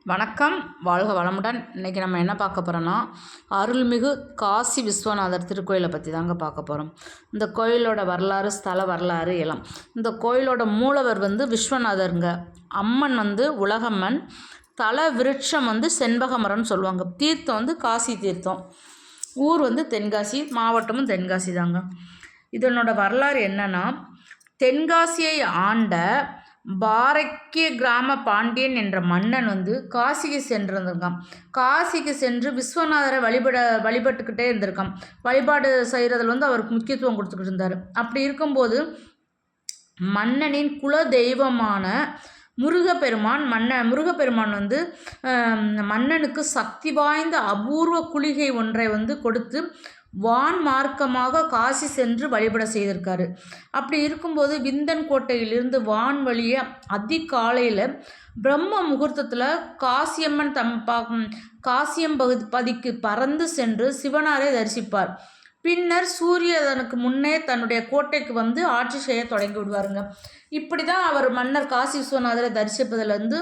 வணக்கம், வாழ்க வளமுடன். இன்றைக்கி நம்ம என்ன பார்க்க போகிறோன்னா, அருள்மிகு காசி விஸ்வநாதர் திருக்கோயிலை பற்றி தாங்க பார்க்க போகிறோம். இந்த கோயிலோட வரலாறு, ஸ்தல வரலாறு எல்லாம். இந்த கோயிலோட மூலவர் விஸ்வநாதருங்க. அம்மன் உலகம்மன். தல விருட்சம் செண்பக மரம்னு சொல்லுவாங்க. தீர்த்தம் காசி தீர்த்தம். ஊர் தென்காசி, மாவட்டமும் தென்காசி தாங்க. இதனோட வரலாறு என்னன்னா, தென்காசியை ஆண்ட பாரக்கிய கிராம பாண்டியன் என்ற மன்னன் காசிக்கு சென்றிருந்திருக்கான். காசிக்கு சென்று விஸ்வநாதரை வழிபட்டுக்கிட்டே இருந்திருக்கான். வழிபாடு செய்கிறதுல அவருக்கு முக்கியத்துவம் கொடுத்துக்கிட்டு இருந்தார். அப்படி இருக்கும்போது மன்னனின் குல தெய்வமான முருகப்பெருமான் மன்னனுக்கு சக்தி வாய்ந்த அபூர்வ குளிகை ஒன்றை கொடுத்து வான் மார்க்கமாக காசி சென்று வழிபட செய்திருக்காரு. அப்படி இருக்கும்போது விந்தன் கோட்டையிலிருந்து வான் வழியே அதிகாலையில் பிரம்ம முகூர்த்தத்தில் காசியம்மன் காசியம்பதிக்கு பறந்து சென்று சிவனாரை தரிசிப்பார். பின்னர் சூரியனுக்கு முன்னே தன்னுடைய கோட்டைக்கு ஆட்சி செய்ய தொடங்கி விடுவாருங்க. இப்படி தான் அவர் மன்னர் காசி விஸ்வநாதரை தரிசிப்பதிலிருந்து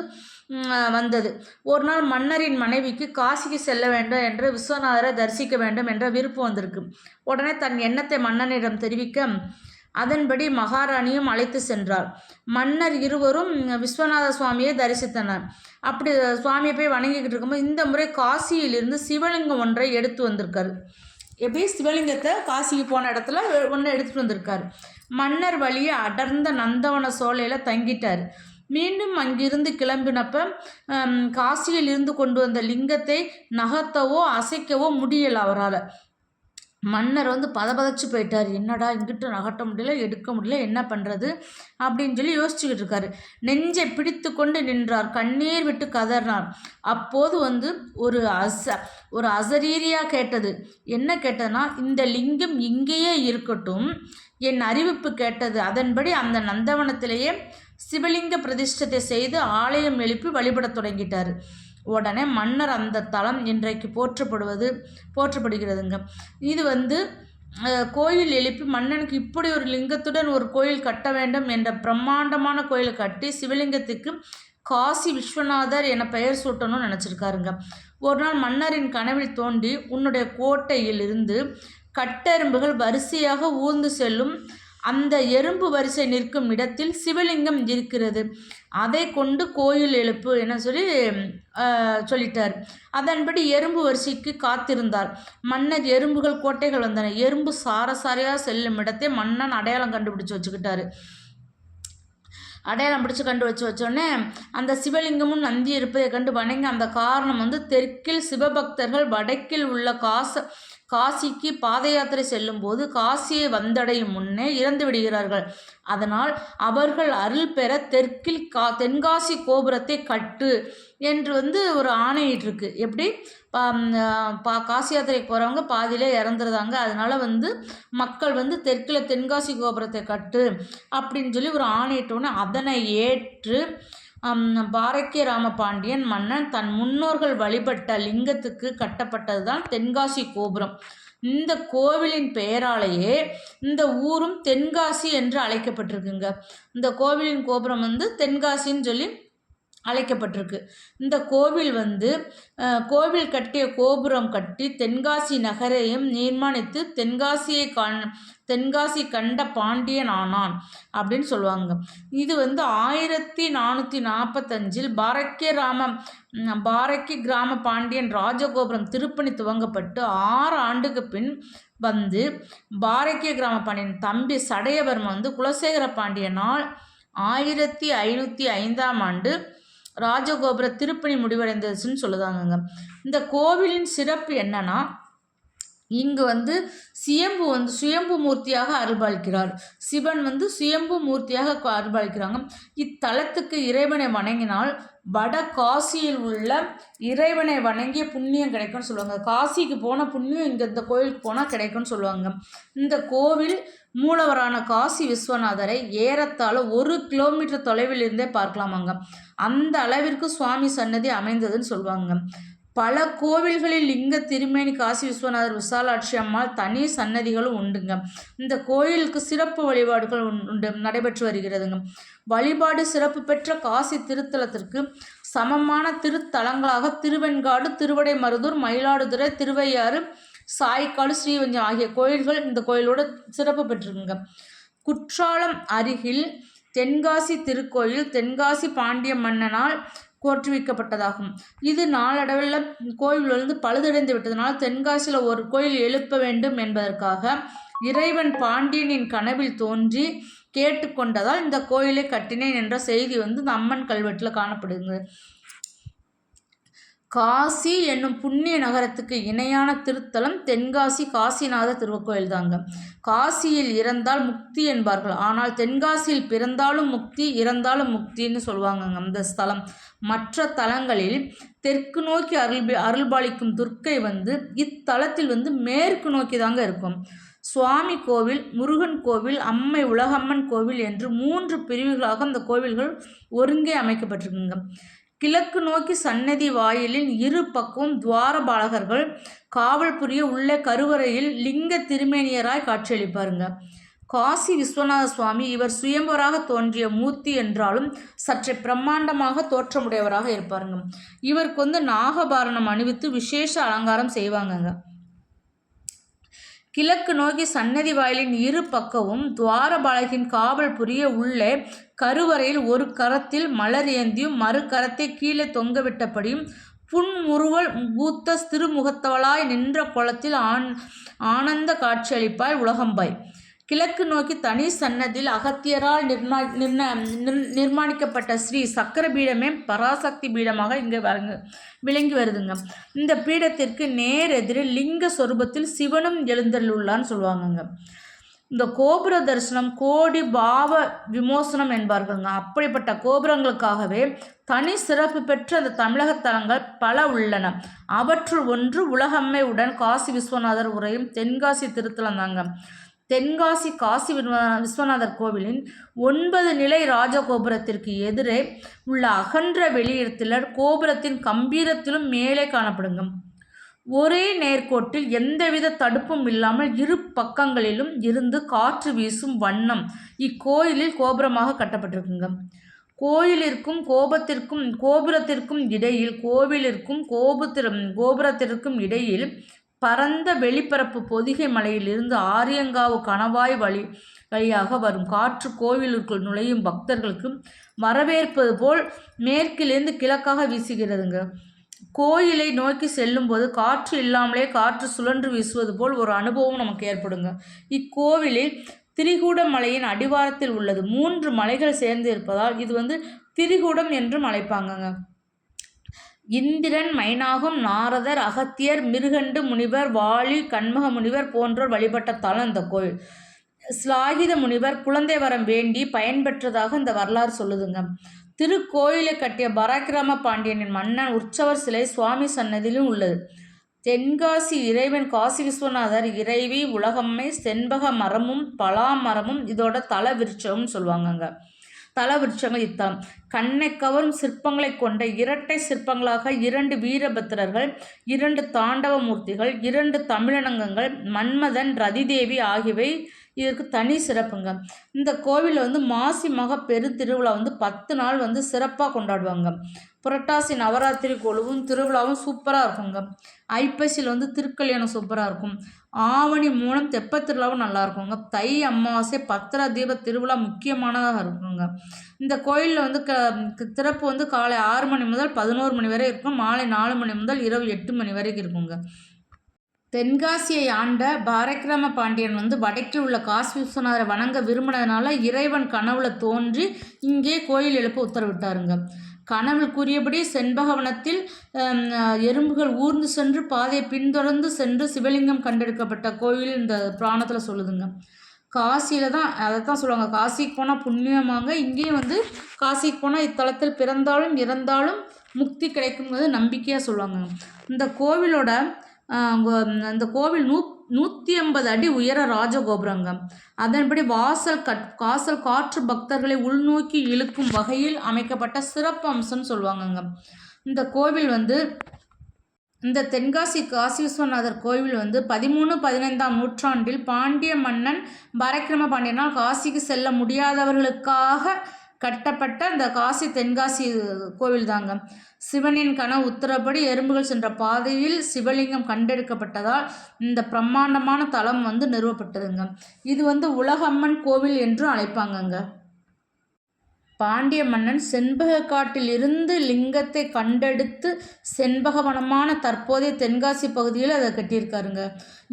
வந்தது. ஒரு நாள் மன்னரின் மனைவிக்கு காசிக்கு செல்ல வேண்டும் என்று விஸ்வநாதரை தரிசிக்க வேண்டும் என்ற விருப்பம் வந்திருக்கு. உடனே தன் எண்ணத்தை மன்னனிடம் தெரிவிக்க அதன்படி மகாராணியும் அழைத்து சென்றார். மன்னர் இருவரும் விஸ்வநாத சுவாமியை தரிசித்தனர். அப்படி சுவாமியை போய் வணங்கிக்கிட்டு இருக்கும்போது இந்த முறை காசியிலிருந்து சிவலிங்கம் ஒன்றை எடுத்து வந்திருக்காரு. எப்படி சிவலிங்கத்தை காசிக்கு போன இடத்துல ஒன்று எடுத்துகிட்டு வந்திருக்காரு. மன்னர் வழியே அடர்ந்த நந்தவன சோலையில் தங்கிட்டார். மீண்டும் அங்கிருந்து கிளம்பினப்ப காசியில் இருந்து கொண்டு வந்த லிங்கத்தை நகர்த்தவோ அசைக்கவோ முடியலை அவரால். மன்னர் பதபதச்சு போயிட்டார். என்னடா இங்கிட்ட நகட்ட முடியல, எடுக்க முடியல, என்ன பண்ணுறது அப்படின்னு சொல்லி யோசிச்சுக்கிட்டு இருக்காரு. நெஞ்சை பிடித்து கொண்டு நின்றார். கண்ணீர் விட்டு கதறினார். அப்போது ஒரு அசரீரியாக கேட்டது. என்ன கேட்டதுன்னா, இந்த லிங்கம் இங்கேயே இருக்கட்டும், என் அறிவிப்பு கேட்டது. அதன்படி அந்த நந்தவனத்திலேயே சிவலிங்க பிரதிஷ்டத்தை செய்து ஆலயம் எழுப்பி வழிபட தொடங்கிட்டார். உடனே மன்னர் அந்த தலம் இன்றைக்கு போற்றப்படுகிறதுங்க. இது கோயில் எழுப்பி மன்னனுக்கு இப்படி ஒரு லிங்கத்துடன் ஒரு கோயில் கட்ட வேண்டும் என்ற பிரம்மாண்டமான கோயிலை கட்டி சிவலிங்கத்துக்கு காசி விஸ்வநாதர் என பெயர் சூட்டணும்னு நினச்சிருக்காருங்க. ஒரு நாள் மன்னரின் கனவில் தோண்டி, உன்னுடைய கோட்டையில் இருந்து கட்டெரும்புகள் வரிசையாக ஊர்ந்து செல்லும், அந்த எறும்பு வரிசை நிற்கும் இடத்தில் சிவலிங்கம் இருக்கிறது, அதை கொண்டு கோயில் எழுப்பு என சொல்லிட்டார். அதன்படி எறும்பு வரிசைக்கு காத்திருந்தார். மன்னர் எறும்புகள் கோட்டைகள் வந்தன. எறும்பு சாரசாரியாக செல்லும் இடத்தை மன்னன் அடையாளம் கண்டுபிடிச்சு வச்சுக்கிட்டாரு. அடையாளம் பிடிச்சி வச்சோடனே அந்த சிவலிங்கமும் நந்தி இருப்பதை கண்டு வணங்கி, அந்த காரணம் தெற்கில் சிவபக்தர்கள் வடக்கில் உள்ள காசிக்கு பாத யாத்திரை செல்லும் போது காசியை வந்தடையும் முன்னே இறந்து விடுகிறார்கள். அதனால் அவர்கள் அருள் பெற தெற்கில் தென்காசி கோபுரத்தை கட்டு என்று ஒரு ஆணையிட்டிருக்கு. எப்படி காசி யாத்திரைக்கு போகிறவங்க பாதியிலே இறந்துருதாங்க. அதனால் மக்கள் தெற்கில் தென்காசி கோபுரத்தை கட்டு அப்படின்னு சொல்லி ஒரு ஆணையிட்டோன்னே அதனை ஏற்று பாரக்கிய ராம பாண்டியன் மன்னன் தன் முன்னோர்கள் வழிபட்ட லிங்கத்துக்கு கட்டப்பட்டது தான் தென்காசி கோபுரம். இந்த கோவிலின் பெயராலேயே இந்த ஊரும் தென்காசி என்று அழைக்கப்பட்டிருக்குங்க. இந்த கோவிலின் கோபுரம் தென்காசின்னு சொல்லி அழைக்கப்பட்டிருக்கு. இந்த கோவில் கோவில் கட்டிய கோபுரம் கட்டி தென்காசி நகரையும் நிர்மாணித்து தென்காசி கண்ட பாண்டியன் ஆனான் அப்படின்னு சொல்லுவாங்க. இது 1445 பாரக்கி கிராம பாண்டியன் ராஜகோபுரம் திருப்பணி துவங்கப்பட்டு 6 ஆண்டுக்கு பின் பாரக்கிய கிராம பாண்டியன் தம்பி சடையவர்மன் குலசேகர பாண்டியனால் 1505ஆம் ஆண்டு ராஜகோபுர திருப்பணி முடிவடைந்ததுன்னு சொல்லுதாங்க. இந்த கோவிலின் சிறப்பு என்னன்னா, இங்கு சியம்பு சுயம்பு மூர்த்தியாக அருள்பாலிக்கிறார். சிவன் சுயம்பு மூர்த்தியாக அருள்பாலிக்கிறாங்க. இத்தலத்துக்கு இறைவனை வணங்கினால் வட காசியில் உள்ள இறைவனை வணங்கிய புண்ணியம் கிடைக்கும்னு சொல்லுவாங்க. காசிக்கு போன புண்ணியம் இங்கே இந்த கோயிலுக்கு போனால் கிடைக்கும்னு சொல்லுவாங்க. இந்த கோவில் மூலவரான காசி விஸ்வநாதரை ஏறத்தாழ 1 கிலோமீட்டர் தொலைவில் இருந்தே பார்க்கலாமாங்க. அந்த அளவிற்கு சுவாமி சன்னதி அமைந்ததுன்னு சொல்லுவாங்க. பல கோவில்களில் லிங்க திருமேனி காசி விஸ்வநாதர் விசாலாட்சி அம்மாள் தனி சன்னதிகளும் உண்டுங்க. இந்த கோயிலுக்கு சிறப்பு வழிபாடுகள் உண்டு நடைபெற்று வருகிறதுங்க. வழிபாடு சிறப்பு பெற்ற காசி திருத்தலத்திற்கு சமமான திருத்தலங்களாக திருவெண்காடு, திருவிடைமருதூர், மயிலாடுதுறை, திருவையாறு, சாய்க்காடு, ஸ்ரீவஞ்சம் ஆகிய கோயில்கள் இந்த கோயிலோட சிறப்பு பெற்றிருக்குங்க. குற்றாலம் அருகில் தென்காசி திருக்கோயில் தென்காசி பாண்டிய மன்னனால் தோற்றுவிக்கப்பட்டதாகும். இது நாளடைவில் கோயில் பழுதடைந்து விட்டதனால் தென்காசியில் ஒரு கோயில் எழுப்ப வேண்டும் என்பதற்காக இறைவன் பாண்டியனின் கனவில் தோன்றி கேட்டுக்கொண்டதால் இந்த கோயிலை கட்டினேன் என்ற செய்தி இந்த அம்மன் கல்வெட்டில் காணப்படுகிறது. காசி என்னும் புண்ணிய நகரத்துக்கு இணையான திருத்தலம் தென்காசி காசிநாத திருக்கோயில் தாங்க. காசியில் இறந்தால் முக்தி என்பார்கள், ஆனால் தென்காசியில் பிறந்தாலும் முக்தி இறந்தாலும் முக்தின்னு சொல்லுவாங்கங்க. அந்த ஸ்தலம் மற்ற தலங்களில் தெற்கு நோக்கி அருள்பாலிக்கும் துர்க்கை இத்தலத்தில் மேற்கு நோக்கி தாங்க இருக்கும். சுவாமி கோவில், முருகன் கோவில், அம்மை உலகம்மன் கோவில் என்று 3 பிரிவுகளாக அந்த கோவில்கள் ஒருங்கே அமைக்கப்பட்டிருக்குங்க. கிழக்கு நோக்கி சன்னதி வாயிலில் இரு பக்கமும் துவாரபாலகர்கள் காவல் புரிய உள்ள கருவறையில் லிங்க திருமேனியராய் காட்சியளிப்பாருங்க. காசி விஸ்வநாத சுவாமி இவர் சுயம்பராக தோன்றிய மூர்த்தி என்றாலும் சற்றே பிரம்மாண்டமாக தோற்றமுடையவராக இருப்பாருங்க. இவருக்கு நாகபாரணம் அணிவித்து விசேஷ அலங்காரம் செய்வாங்கங்க. கிழக்கு நோக்கி சன்னதி வாயிலின் இரு பக்கமும் துவாரபாலகின் காவல் புரிய உள்ளே கருவறையில் ஒரு கரத்தில் மலர் ஏந்தியும் மறு கரத்தை கீழே தொங்கவிட்டபடியும் புன்முறுவல் பூத்த திருமுகத்தவளாய் நின்ற குளத்தில் ஆனந்த காட்சியளிப்பாய் உலகம்பாய். கிழக்கு நோக்கி தனி சன்னதியில் அகத்தியரால் நிர்மாணிக்கப்பட்ட ஸ்ரீ சக்கர பீடமே பராசக்தி பீடமாக இங்கே விளங்கி வருதுங்க. இந்த பீடத்திற்கு நேர் எதிரில் லிங்க சொரூபத்தில் சிவனும் எழுந்தருள்ளான்னு சொல்லுவாங்கங்க. இந்த கோபுர தரிசனம் கோடி பாவ விமோசனம் என்பார்கள்ங்க. அப்படிப்பட்ட கோபுரங்களுக்காகவே தனி சிறப்பு பெற்ற அந்த தமிழக தலங்கள் பல உள்ளன. அவற்றுள் ஒன்று உலகம்மை உடன் காசி விஸ்வநாதர் உரையும் தென்காசி திருத்தலம் தாங்க. தென்காசி காசி விஸ்வநாதர் கோவிலின் 9 நிலை ராஜகோபுரத்திற்கு எதிரே உள்ள அகன்ற வெளியிடத்தில் கோபுரத்தின் கம்பீரத்திலும் மேலே காணப்படுங்க. ஒரே நேர்கோட்டில் எந்தவித தடுப்பும் இல்லாமல் இரு பக்கங்களிலும் இருந்து காற்று வீசும் வண்ணம் இக்கோயிலில் கோபுரமாக கட்டப்பட்டிருக்குங்க. கோயிலிற்கும் கோபுரத்திற்கும் இடையில் கோபுரத்திற்கும் இடையில் பரந்த வெளிப்பரப்பு பொதிகை மலையிலிருந்து ஆரியங்காவு கணவாய் வழியாக வரும் காற்று கோவிலுக்குள் நுழையும் பக்தர்களுக்கு வரவேற்பது போல் மேற்கிலிருந்து கிழக்காக வீசுகிறதுங்க. கோயிலை நோக்கி செல்லும்போது காற்று இல்லாமலே காற்று சுழன்று வீசுவது போல் ஒரு அனுபவம் நமக்கு ஏற்படுங்க. இக்கோவிலில் திரிகூட மலையின் அடிவாரத்தில் உள்ளது. 3 மலைகள் சேர்ந்து இருப்பதால் இது திரிகூடம் என்றும் அழைப்பாங்கங்க. இந்திரன், மைனாகம், நாரதர், அகத்தியர், மிருகண்டு முனிவர், வாலி, கண்மக முனிவர் போன்றோர் வழிபட்ட தலம் இந்த கோயில். ஸ்லாகித முனிவர் குழந்தை வரம் வேண்டி பயன்பெற்றதாக இந்த வரலாறு சொல்லுதுங்க. திருக்கோயிலை கட்டிய பராக்கிரம பாண்டியனின் மன்னன் உற்சவர் சிலை சுவாமி சன்னதியிலும் உள்ளது. தென்காசி இறைவன் காசி விஸ்வநாதர், இறைவி உலகம்மை, செண்பக மரமும் பலா மரமும் இதோட தல விருட்சம்னு சொல்லுவாங்கங்க. தல விருட்சங்கள் இத்தலம் கண்ணை கவரும் சிற்பங்களை கொண்ட இரட்டை சிற்பங்களாக 2 வீரபத்திரர்கள், 2 தாண்டவ மூர்த்திகள், 2 தமிழனங்கங்கள், மன்மதன், ரதிதேவி ஆகியவை இதற்கு தனி சிறப்புங்க. இந்த கோவிலில் மாசி மக பெரு திருவிழா 10 நாள் சிறப்பாக கொண்டாடுவாங்க. புரட்டாசி நவராத்திரி கொழுவும் திருவிழாவும் சூப்பராக இருக்குங்க. ஐப்பசியில் திருக்கல்யாணம் சூப்பராக இருக்கும். ஆவணி மூலம் தெப்பத் திருவிழாவும் நல்லா இருக்குங்க. தை அமாவாசை பத்திர தீப திருவிழா முக்கியமானதாக இருக்குங்க. இந்த கோயிலில் திறப்பு காலை 6 மணி முதல் 11 மணி வரை இருக்கும். மாலை 4 மணி முதல் இரவு 8 மணி வரைக்கும் இருக்குங்க. தென்காசியை ஆண்ட பராக்கிரம பாண்டியன் வடக்கில் உள்ள காசி விஸ்வநாதரை வணங்க விரும்பினதுனால இறைவன் கனவுல தோன்றி இங்கே கோயில் எழுப்ப உத்தரவிட்டாருங்க. கனவில் கூறியபடி செண்பகவனத்தில் எறும்புகள் ஊர்ந்து சென்று பாதையை பின்தொடர்ந்து சென்று சிவலிங்கம் கண்டெடுக்கப்பட்ட கோயில் இந்த புராணத்தில் சொல்லுதுங்க. காசியில் தான் அதைத்தான் சொல்லுவாங்க, காசிக்கு போனால் புண்ணியமாங்க. இங்கேயும் காசிக்கு போனால் இத்தலத்தில் பிறந்தாலும் இறந்தாலும் முக்தி கிடைக்குங்கிறது நம்பிக்கையாக சொல்லுவாங்க. இந்த கோவிலோட அந்த கோவில் 150 அடி உயர ராஜகோபுரங்க. அதன்படி வாசல் காற்று பக்தர்களை உள்நோக்கி இழுக்கும் வகையில் அமைக்கப்பட்ட சிறப்பு அம்சம்னு சொல்லுவாங்கங்க. இந்த கோவில் இந்த தென்காசி காசி விஸ்வநாதர் கோவில் வந்து 13-15ஆம் நூற்றாண்டில் பாண்டிய மன்னன் பரக்கிரம பாண்டியனால் காசிக்கு செல்ல முடியாதவர்களுக்காக கட்டப்பட்ட இந்த காசி தென்காசி கோவில் தாங்க. சிவனின் கனவு உத்தரப்படி எறும்புகள் சென்ற பாதையில் சிவலிங்கம் கண்டெடுக்கப்பட்டதால் இந்த பிரம்மாண்டமான தலம் வந்து நிறுவப்பட்டதுங்க. இது வந்து உலகம்மன் கோவில் என்று அழைப்பாங்கங்க. பாண்டிய மன்னன் செண்பகக்காட்டில் இருந்து லிங்கத்தை கண்டெடுத்து செண்பகவனமான தற்போதைய தென்காசி பகுதியில் அதை கட்டியிருக்காருங்க.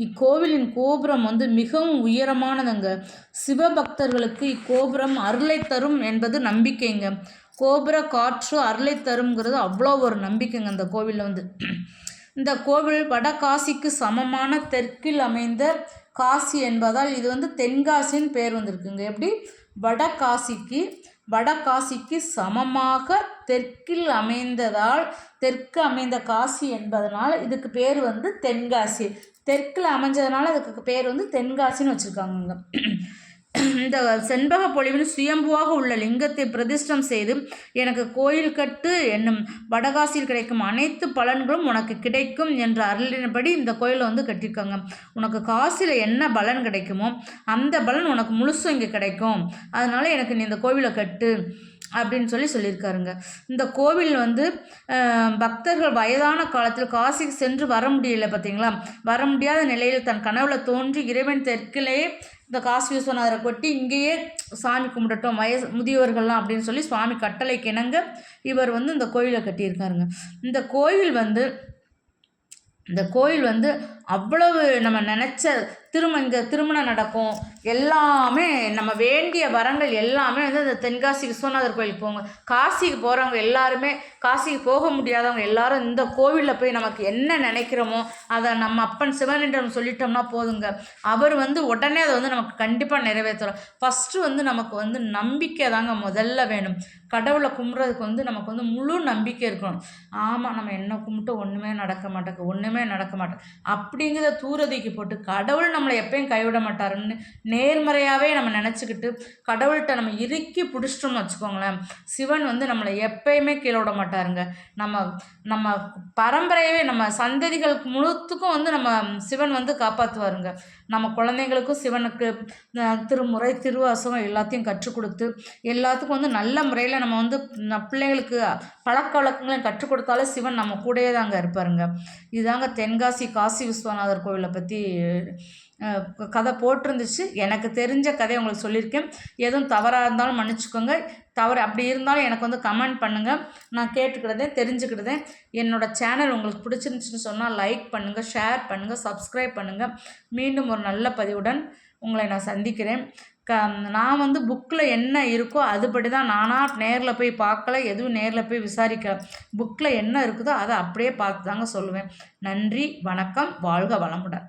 இக்கோவிலின் கோபுரம் வந்து மிகவும் உயரமானதுங்க. சிவபக்தர்களுக்கு இக்கோபுரம் அருளை தரும் என்பது நம்பிக்கைங்க. கோபுர காற்று அருளை தரும்ங்கிறது அவ்வளோ ஒரு நம்பிக்கைங்க இந்த கோவிலில் வந்து. இந்த கோவில் வடகாசிக்கு சமமான தெற்கில் அமைந்த காசி என்பதால் இது வந்து தென்காசின்னு பேர் வந்திருக்குங்க. எப்படி வடகாசிக்கு சமமாக தெற்கில் அமைந்ததால் தெற்கு அமைந்த காசி என்பதனால் இதுக்கு பேர் வந்து தென்காசி. தெற்கில் அமைஞ்சதுனால அதுக்கு பேர் வந்து தென்காசின்னு வச்சுருக்காங்க. இந்த செண்பக பொழிவில் சுயம்புவாக உள்ள லிங்கத்தை பிரதிஷ்டம் செய்து எனக்கு கோயில் கட்டு என்னும் வடகாசியில் கிடைக்கும் அனைத்து பலன்களும் உனக்கு கிடைக்கும் என்ற அருளின்படி இந்த கோயிலை வந்து கட்டியிருக்காங்க. உனக்கு காசியில் என்ன பலன் கிடைக்குமோ அந்த பலன் உனக்கு முழுசும் இங்கே கிடைக்கும், அதனால எனக்கு நீ இந்த கோவிலை கட்டு அப்படின்னு சொல்லியிருக்காருங்க. இந்த கோவில் வந்து பக்தர்கள் வயதான காலத்தில் காசிக்கு சென்று வர முடியல பார்த்தீங்களா, வர முடியாத நிலையில் தன் கனவுல தோன்றி இறைவன் தெற்கிலேயே இந்த காசி விஸ்வநாதரை கொட்டி இங்கேயே சாமி கும்பிடட்டும் முதியவர்கள்லாம் அப்படின்னு சொல்லி சுவாமி கட்டளைக்கு இணங்க இவர் வந்து இந்த கோயிலை கட்டியிருக்காருங்க. இந்த கோயில் வந்து அவ்வளவு நம்ம நினச்ச இங்கே திருமணம் நடக்கும், எல்லாமே நம்ம வேண்டிய வரங்கள் எல்லாமே வந்து இந்த தென்காசி விஸ்வநாதர் கோயிலுக்கு போங்க. காசிக்கு போகிறவங்க எல்லாருமே, காசிக்கு போக முடியாதவங்க எல்லாரும் இந்த கோவிலில் போய் நமக்கு என்ன நினைக்கிறோமோ அதை நம்ம அப்பன் சிவனிடம் சொல்லிட்டோம்னா போதுங்க. அவர் வந்து உடனே அதை வந்து நமக்கு கண்டிப்பாக நிறைவேற்றுறோம். ஃபஸ்ட்டு வந்து நமக்கு வந்து நம்பிக்கை தாங்க முதல்ல வேணும். கடவுளை கும்பிட்றதுக்கு வந்து நமக்கு வந்து முழு நம்பிக்கை இருக்கணும். ஆமாம், நம்ம என்ன கும்பிட்டு ஒன்றுமே நடக்க மாட்டேன் அப்படிங்கிறத தூரதிக்கு போட்டு கடவுள் நம்மளை எப்பயும் கைவிட மாட்டாருன்னு நேர்மறையாகவே நம்ம நினச்சிக்கிட்டு கடவுள்கிட்ட நம்ம இறுக்கி பிடிச்சிட்டோம்னு வச்சுக்கோங்களேன், சிவன் வந்து நம்மளை எப்பயுமே கீழே விட மாட்டாருங்க. நம்ம பரம்பரையவே நம்ம சந்ததிகளுக்கு முழுத்துக்கும் வந்து நம்ம சிவன் வந்து காப்பாற்றுவாருங்க. நம்ம குழந்தைங்களுக்கும் சிவனுக்கு திருமுறை திருவாசகம் எல்லாத்தையும் கற்றுக் கொடுத்து எல்லாத்துக்கும் வந்து நல்ல முறையில் நம்ம வந்து பிள்ளைங்களுக்கு பழக்க வழக்கங்களையும் கற்றுக் கொடுத்தாலே சிவன் நம்ம கூடயே தாங்க இருப்பாருங்க. இதுதாங்க தென்காசி காசி விஸ்வநாதர் கோவிலை பற்றி கதை போட்டிருந்துச்சு. எனக்கு தெரிஞ்ச கதையை உங்களுக்கு சொல்லியிருக்கேன். எதுவும் தவறாக இருந்தாலும் மன்னிச்சுக்கோங்க. அப்படி இருந்தாலும் எனக்கு வந்து கமெண்ட் பண்ணுங்கள், நான் தெரிஞ்சுக்கிட்டதேன். என்னோடய சேனல் உங்களுக்கு பிடிச்சிருந்துச்சுன்னு சொன்னால் லைக் பண்ணுங்கள், ஷேர் பண்ணுங்கள், சப்ஸ்கிரைப் பண்ணுங்கள். மீண்டும் ஒரு நல்ல பதிவுடன் உங்களை நான் சந்திக்கிறேன். நான் வந்து புக்கில் என்ன இருக்கோ அதுபடி தான், நானாக நேரில் போய் பார்க்கல, எதுவும் நேரில் போய் விசாரிக்கல. புக்கில் என்ன இருக்குதோ அதை அப்படியே பார்த்து தாங்க சொல்லுவேன். நன்றி, வணக்கம், வாழ்க வளமுடன்.